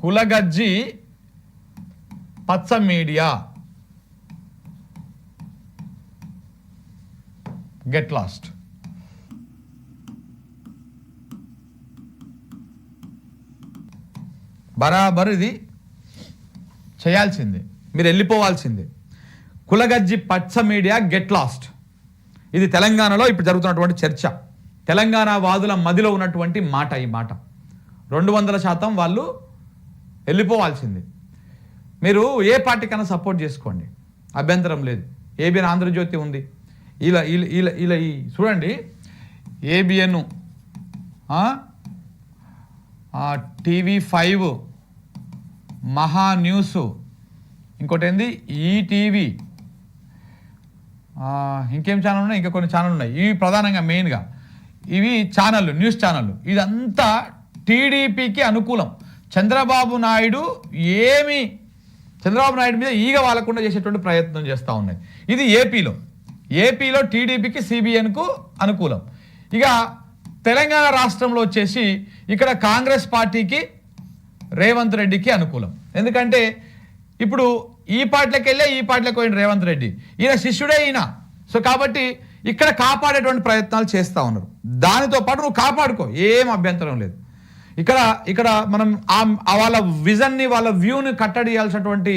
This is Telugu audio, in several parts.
కులగజ్జి పచ్చ మీడియా గెట్ లాస్ట్. బరాబర్ ఇది చేయాల్సిందే, మీరు వెళ్ళిపోవాల్సిందే. కులగజ్జి పచ్చ మీడియా గెట్ లాస్ట్. ఇది తెలంగాణలో ఇప్పుడు జరుగుతున్నటువంటి చర్చ, తెలంగాణ వాదుల మదిలో ఉన్నటువంటి మాట. ఈ మాట 200% వాళ్ళు వెళ్ళిపోవాల్సిందే. మీరు ఏ పార్టీకైనా సపోర్ట్ చేసుకోండి, అభ్యంతరం లేదు. ఏబిఎన్ ఆంధ్రజ్యోతి ఉంది, ఇలా ఇలా ఇలా ఇలా ఈ చూడండి, ఏబిఎన్, TV5, మహా న్యూస్, ఇంకోటి ఏంది ఈటీవీ, ఇంకేం ఛానల్ ఉన్నాయి, ఇంకా కొన్ని ఛానల్ ఉన్నాయి. ఇవి ప్రధానంగా మెయిన్గా ఇవి ఛానళ్ళు, న్యూస్ ఛానళ్ళు. ఇదంతా టీడీపీకి అనుకూలం. చంద్రబాబు నాయుడు మీద ఈగ వాలకుండా చేసేటువంటి ప్రయత్నం చేస్తూ ఉన్నాయి. ఇది ఏపీలో టీడీపీకి సిబిఎన్కు అనుకూలం. ఇక తెలంగాణ రాష్ట్రంలో వచ్చేసి ఇక్కడ కాంగ్రెస్ పార్టీకి రేవంత్ రెడ్డికి అనుకూలం. ఎందుకంటే ఇప్పుడు ఈ పార్టీలకు వెళ్ళే ఈ పార్టీలకు పోయిన రేవంత్ రెడ్డి, ఈయన శిష్యుడే ఈయన. సో కాబట్టి ఇక్కడ కాపాడేటువంటి ప్రయత్నాలు చేస్తూ ఉన్నారు. దానితో పాటు నువ్వు కాపాడుకో, ఏం అభ్యంతరం లేదు. ఇక్కడ మనం వాళ్ళ విజన్ని, వాళ్ళ వ్యూని కట్టడియాల్సినటువంటి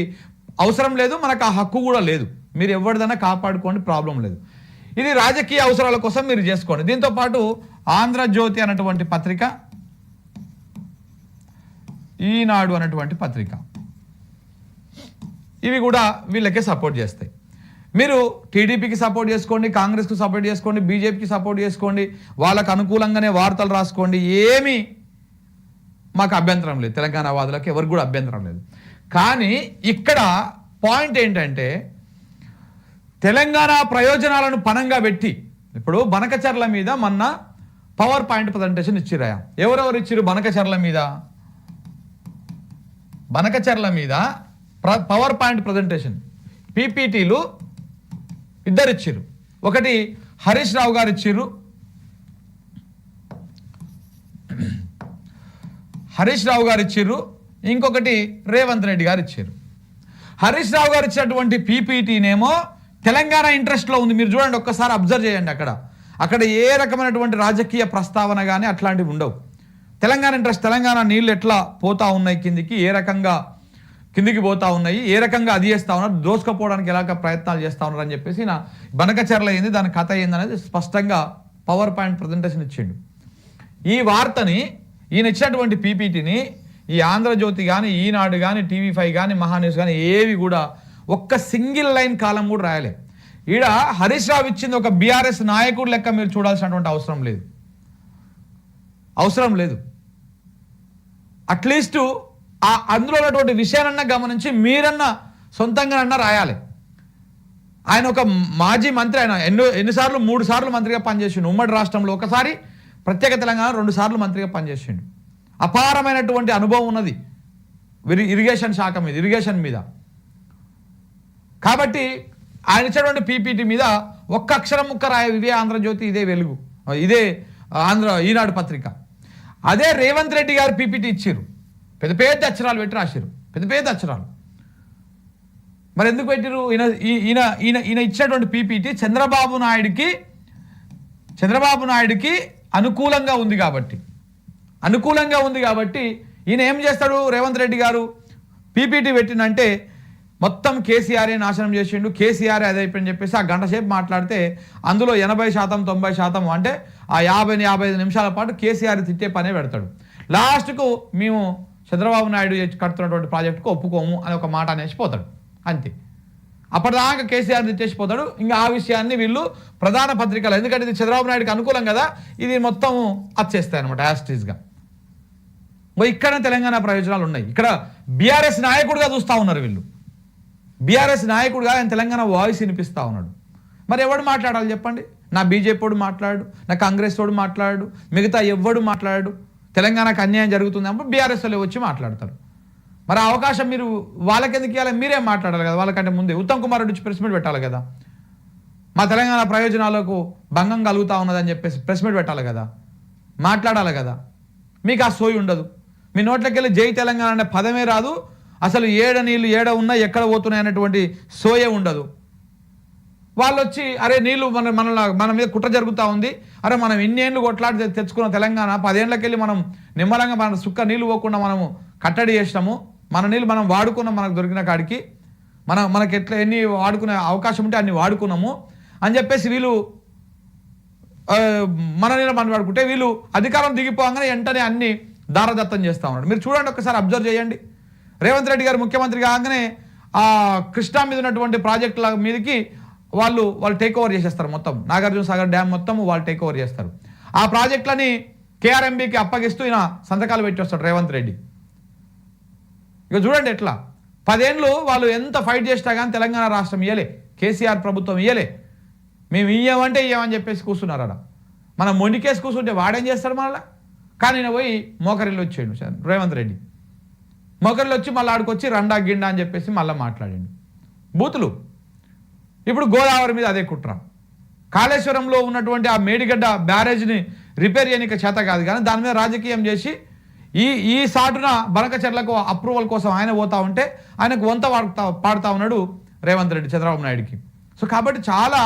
అవసరం లేదు, మనకు ఆ హక్కు కూడా లేదు. మీరు ఎవరిదైనా కాపాడుకోండి, ప్రాబ్లం లేదు. ఇది రాజకీయ అవసరాల కోసం మీరు చేసుకోండి. దీంతో పాటు ఆంధ్రజ్యోతి అన్నటువంటి పత్రిక, ఈనాడు అన్నటువంటి పత్రిక, ఇవి కూడా వీళ్ళకే సపోర్ట్ చేస్తాయి. మీరు టీడీపీకి సపోర్ట్ చేసుకోండి, కాంగ్రెస్కి సపోర్ట్ చేసుకోండి, బీజేపీకి సపోర్ట్ చేసుకోండి, వాళ్ళకు అనుకూలంగానే వార్తలు రాసుకోండి, ఏమీ మాకు అభ్యంతరం లేదు. తెలంగాణ వాదులకు ఎవరికి కూడా అభ్యంతరం లేదు. కానీ ఇక్కడ పాయింట్ ఏంటంటే తెలంగాణ ప్రయోజనాలను పణంగా పెట్టి, ఇప్పుడు బనకచర్ల మీద మొన్న పవర్ పాయింట్ ప్రజెంటేషన్ ఇచ్చిరాయా? ఎవరెవరు ఇచ్చిరు? బనకచర్ల మీద పవర్ పాయింట్ ప్రజెంటేషన్ పీపీటీలు ఇద్దరు ఇచ్చిర్రు. ఒకటి హరీష్ రావు గారు ఇచ్చిర్రు, ఇంకొకటి రేవంత్ రెడ్డి గారు ఇచ్చారు. హరీష్ రావు గారు ఇచ్చినటువంటి పీపీటీనేమో తెలంగాణ ఇంట్రెస్ట్లో ఉంది. మీరు చూడండి, ఒక్కసారి అబ్జర్వ్ చేయండి. అక్కడ ఏ రకమైనటువంటి రాజకీయ ప్రస్తావన కానీ అట్లాంటివి ఉండవు. తెలంగాణ ఇంట్రెస్ట్, తెలంగాణ నీళ్ళు ఎట్లా పోతా ఉన్నాయి కిందికి, ఏ రకంగా కిందికి పోతా ఉన్నాయి, ఏ రకంగా అది చేస్తూ ఉన్నారు, దోసుకపోవడానికి ఎలాగ ప్రయత్నాలు చేస్తూ ఉన్నారు అని చెప్పేసి నా బనకచర్ల ఏంది, దాని కథ ఏంది అనేది స్పష్టంగా పవర్ పాయింట్ ప్రజెంటేషన్ ఇచ్చిండు. ఈ వార్తని, ఈయన ఇచ్చినటువంటి పీపీటీని ఈ ఆంధ్రజ్యోతి కానీ, ఈనాడు కానీ, TV5 కానీ, మహాన్యూస్ కానీ ఏవి కూడా ఒక్క సింగిల్ లైన్ కాలం కూడా రాయలే. ఈడ హరీష్ రావు ఇచ్చింది ఒక బీఆర్ఎస్ నాయకుడు లెక్క మీరు చూడాల్సినటువంటి అవసరం లేదు. అట్లీస్ట్ అందులో ఉన్నటువంటి విషయాలన్నా గమనించి మీరన్నా సొంతంగానన్నా రాయాలి. ఆయన ఒక మాజీ మంత్రి, ఆయన ఎన్నిసార్లు 3 సార్లు మంత్రిగా పనిచేసిండు. ఉమ్మడి రాష్ట్రంలో ఒకసారి, ప్రత్యేక తెలంగాణ 2 సార్లు మంత్రిగా పనిచేసిండు. అపారమైనటువంటి అనుభవం ఉన్నది ఇరిగేషన్ మీద. కాబట్టి ఆయన ఇచ్చినటువంటి పీపీటీ మీద ఒక్క అక్షరం ముక్క రాయ, ఇదే ఆంధ్రజ్యోతి, ఇదే వెలుగు, ఇదే ఈనాడు పత్రిక. అదే రేవంత్ రెడ్డి గారు పీపీటీ ఇచ్చారు, పెద్ద పెద్ద అక్షరాలు పెట్టి రాశారు, పెద్ద అక్షరాలు. మరి ఎందుకు పెట్టిరు? ఈయన ఇచ్చినటువంటి పీపీటీ చంద్రబాబు నాయుడికి అనుకూలంగా ఉంది కాబట్టి ఈయన ఏం చేస్తాడు? రేవంత్ రెడ్డి గారు పీపీటీ పెట్టినంటే మొత్తం కేసీఆర్ఏ నాశనం చేసిండు, కేసీఆర్ అదే అయిపోయిందని చెప్పేసి ఆ గంట సేపు మాట్లాడితే అందులో 80% 90% అంటే ఆ 50-55 నిమిషాల పాటు కేసీఆర్ తిట్టే పనే పెడతాడు. లాస్ట్కు మేము చంద్రబాబు నాయుడు కడుతున్నటువంటి ప్రాజెక్టుకు ఒప్పుకోము అని ఒక మాట అనేసి పోతాడు, అంతే. అప్పటిదాకా కేసీఆర్ తిట్టేసిపోతాడు. ఇంకా ఆ విషయాన్ని వీళ్ళు ప్రధాన పత్రికలు, ఎందుకంటే ఇది చంద్రబాబు నాయుడుకి అనుకూలం కదా, ఇది మొత్తం వచ్చేస్తాయి అనమాట యాస్టీస్గా. ఇక్కడ తెలంగాణ ప్రయోజనాలు ఉన్నాయి. ఇక్కడ బీఆర్ఎస్ నాయకుడిగా చూస్తూ ఉన్నారు వీళ్ళు. బీఆర్ఎస్ నాయకుడిగా ఆయన తెలంగాణ వాయిస్ వినిపిస్తూ ఉన్నాడు. మరి ఎవడు మాట్లాడాలి చెప్పండి? నా బీజేపీ వాడు మాట్లాడు, నా కాంగ్రెస్ వాడు మాట్లాడు, మిగతా ఎవడు మాట్లాడు. తెలంగాణకు అన్యాయం జరుగుతుంది అప్పుడు బీఆర్ఎస్ వాళ్ళు వచ్చి మాట్లాడతారు. మరి ఆ అవకాశం మీరు వాళ్ళకెందుకు ఇవ్వాలి? మీరే మాట్లాడాలి కదా. వాళ్ళకంటే ముందే ఉత్తమ్ కుమార్ రెడ్డి ప్రెస్ మీట్ పెట్టాలి కదా. మా తెలంగాణ ప్రయోజనాలకు భంగం కలుగుతూ ఉన్నదని చెప్పేసి ప్రెస్ మీట్ పెట్టాలి కదా, మాట్లాడాలి కదా. మీకు ఆ సోయి ఉండదు. మీ నోట్లోకి వెళ్ళి జై తెలంగాణ అనే పదమే రాదు. అసలు ఏడ నీళ్ళు ఏడ ఉన్నా ఎక్కడ పోతున్నాయి అనేటువంటి సోయే ఉండదు. వాళ్ళు వచ్చి అరే నీళ్ళు మన మీద కుట్ర జరుగుతూ ఉంది, అరే మనం ఇన్నేళ్ళు కొట్లాడి తెచ్చుకున్న తెలంగాణ 10 ఏళ్ళకెళ్ళి మనం నిమ్మలంగా మన సుక్క నీళ్ళు పోకుండా మనము కట్టడి చేసినాము, మన నీళ్ళు మనం వాడుకున్నాం, మనకు దొరికిన కాడికి మనకి ఎట్లా ఎన్ని వాడుకునే అవకాశం ఉంటే అన్ని వాడుకున్నాము అని చెప్పేసి వీళ్ళు మన నీళ్ళు మనం వాడుకుంటే వీళ్ళు అధికారం దిగిపోగానే వెంటనే అన్ని దారదత్తం చేస్తూ ఉన్నాడు. మీరు చూడండి, ఒకసారి అబ్జర్వ్ చేయండి. రేవంత్ రెడ్డి గారు ముఖ్యమంత్రి కాగానే ఆ కృష్ణా మీద ఉన్నటువంటి ప్రాజెక్టుల మీదకి వాళ్ళు టేక్ ఓవర్ చేసేస్తారు. మొత్తం నాగార్జున సాగర్ డ్యామ్ మొత్తం వాళ్ళు టేక్ ఓవర్ చేస్తారు. ఆ ప్రాజెక్టులని కేఆర్ఎంబీకి అప్పగిస్తూ ఈయన సంతకాలు పెట్టి వస్తాడు రేవంత్ రెడ్డి. ఇక చూడండి ఎట్లా 10 ఏళ్ళు వాళ్ళు ఎంత ఫైట్ చేసినా కానీ తెలంగాణ రాష్ట్రం ఇయ్యలే, కేసీఆర్ ప్రభుత్వం ఇయ్యలే. మేము ఇయ్యమంటే ఇయ్యమని చెప్పేసి కూర్చున్నారు అక్కడ. మనం మొండికేసి కూర్చుంటే వాడేం చేస్తాడు మళ్ళీ. కానీ నేను పోయి మోకరిల్లు వచ్చాడు రేవంత్ రెడ్డి. మోకరిల్లు వచ్చి మళ్ళీ ఆడుకొచ్చి రండా గిండా అని చెప్పేసి మళ్ళీ మాట్లాడండి బూతులు. ఇప్పుడు గోదావరి మీద అదే కుట్ర. కాళేశ్వరంలో ఉన్నటువంటి ఆ మేడిగడ్డ బ్యారేజ్ని రిపేర్ చేయడానికి చేత కాదు, కానీ దాని మీద రాజకీయం చేసి ఈ సాటున బనకచెర్లకు అప్రూవల్ కోసం ఆయన పోతా ఉంటే ఆయనకు వంత పాడుతూ ఉన్నాడు రేవంత్ రెడ్డి చంద్రబాబు నాయుడికి. సో కాబట్టి చాలా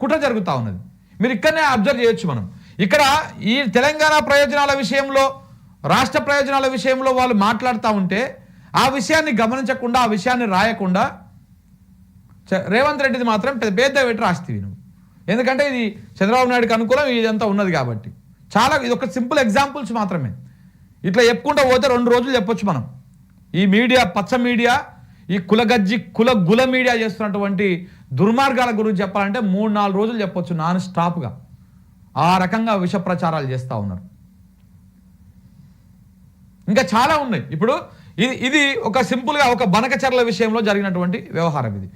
కుట్ర జరుగుతూ ఉన్నది. మీరు ఇక్కడనే అబ్జర్వ్ చేయొచ్చు. మనం ఇక్కడ ఈ తెలంగాణ ప్రయోజనాల విషయంలో, రాష్ట్ర ప్రయోజనాల విషయంలో వాళ్ళు మాట్లాడుతూ ఉంటే ఆ విషయాన్ని గమనించకుండా, ఆ విషయాన్ని రాయకుండా రేవంత్ రెడ్డిది మాత్రం పెద్ద పెట్టి రాస్తేవి నువ్వు. ఎందుకంటే ఇది చంద్రబాబు నాయుడుకి అనుకూలం ఇదంతా ఉన్నది కాబట్టి. చాలా ఇది ఒక సింపుల్ ఎగ్జాంపుల్స్ మాత్రమే. ఇట్లా చెప్పుకుంటూ పోతే 2 రోజులు చెప్పొచ్చు మనం. ఈ మీడియా, పచ్చ మీడియా, ఈ గుల మీడియా చేస్తున్నటువంటి దుర్మార్గాల గురించి చెప్పాలంటే 3-4 రోజులు చెప్పొచ్చు నాన్ స్టాప్గా. ఆ రకంగా విష ప్రచారాలు చేస్తూ ఉన్నారు. ఇంకా చాలా ఉన్నాయి. ఇప్పుడు ఇది ఒక సింపుల్గా ఒక బనకచెర్ల విషయంలో జరిగినటువంటి వ్యవహారం ఇది.